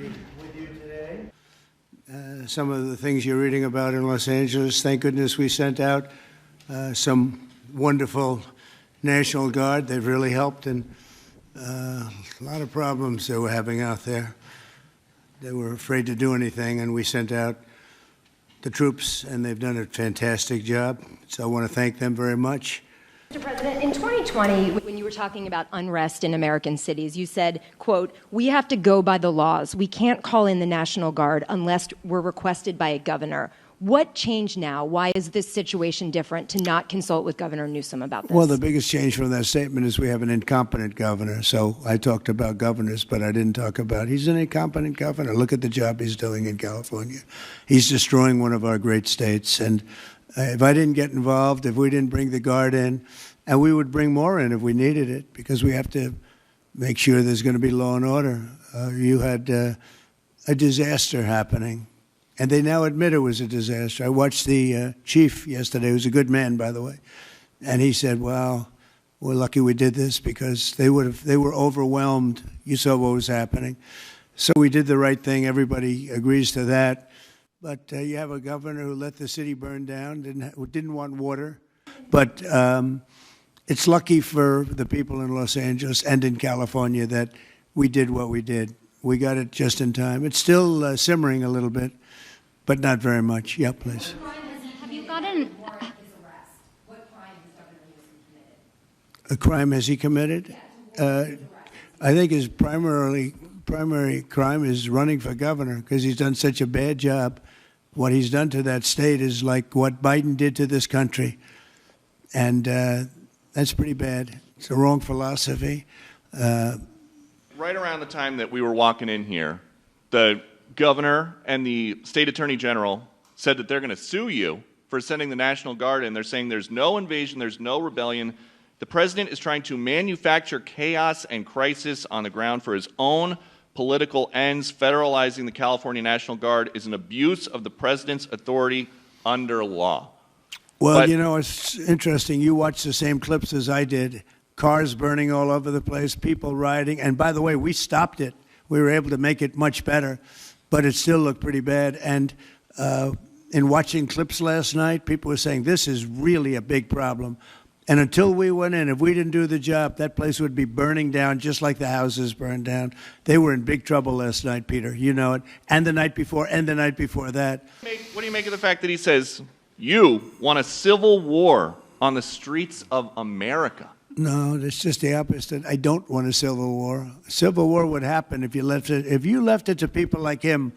with you today. Some of the things you're reading about in Los Angeles, thank goodness we sent out some wonderful National Guard. They've really helped, and a lot of problems they were having out there. They were afraid to do anything, and we sent out the troops, and they've done a fantastic job. So I want to thank them very much. Mr. President, in 2020, when you were talking about unrest in American cities, you said, quote, "We have to go by the laws. We can't call in the National Guard unless we're requested by a governor." What changed now? Why is this situation different to not consult with Governor Newsom about this? Well, the biggest change from that statement is we have an incompetent governor. So I talked about governors, but I didn't talk about he's an incompetent governor. Look at the job he's doing in California. He's destroying one of our great states. And if I didn't get involved, if we didn't bring the Guard in, and we would bring more in if we needed it, because we have to make sure there's going to be law and order. You had a disaster happening. And they now admit it was a disaster. I watched the chief yesterday, who's a good man, by the way, and he said, "Well, we're lucky we did this because they were overwhelmed. You saw what was happening." So we did the right thing. Everybody agrees to that. But you have a governor who let the city burn down, didn't want water. But it's lucky for the people in Los Angeles and in California that we did what we did. We got it just in time. It's still simmering a little bit, but not very much. Yeah, please. Have you gotten What crime has Governor Newsom committed? A crime has he committed? I think his primary crime is running for governor because he's done such a bad job. What he's done to that state is like what Biden did to this country. And that's pretty bad. It's the wrong philosophy. Right around the time that we were walking in here, the governor and the state attorney general said that they're going to sue you for sending the National Guard in. They're saying there's no invasion, there's no rebellion. The president is trying to manufacture chaos and crisis on the ground for his own political ends. Federalizing the California National Guard is an abuse of the president's authority under law. Well, you know, it's interesting. You watched the same clips as I did. Cars burning all over the place, people rioting. And by the way, we stopped it. We were able to make it much better, but it still looked pretty bad. And in watching clips last night, people were saying this is really a big problem. And until we went in, if we didn't do the job, that place would be burning down just like the houses burned down. They were in big trouble last night, Peter. You know it. And the night before, and the night before that. What do you make of the fact that he says, you want a civil war on the streets of America? No, it's just the opposite. I don't want a civil war. A civil war would happen if you left it to people like him.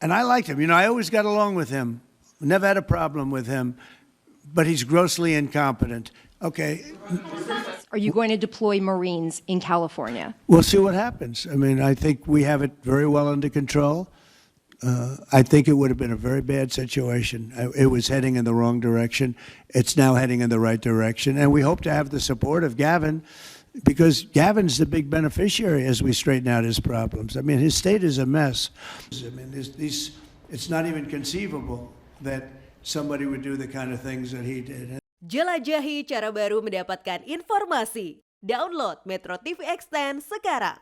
And I liked him. You know, I always got along with him. Never had a problem with him. But he's grossly incompetent. Okay. Are you going to deploy Marines in California? We'll see what happens. I mean, I think we have it very well under control. I think it would have been a very bad situation. It was heading in the wrong direction. It's now heading in the right direction. And we hope to have the support of Gavin, because Gavin's the big beneficiary as we straighten out his problems. I mean, his state is a mess. I mean, it's not even conceivable that somebody would do the kind of things that he did. Jelajahi cara baru mendapatkan informasi. Download MetroTV Extend sekarang.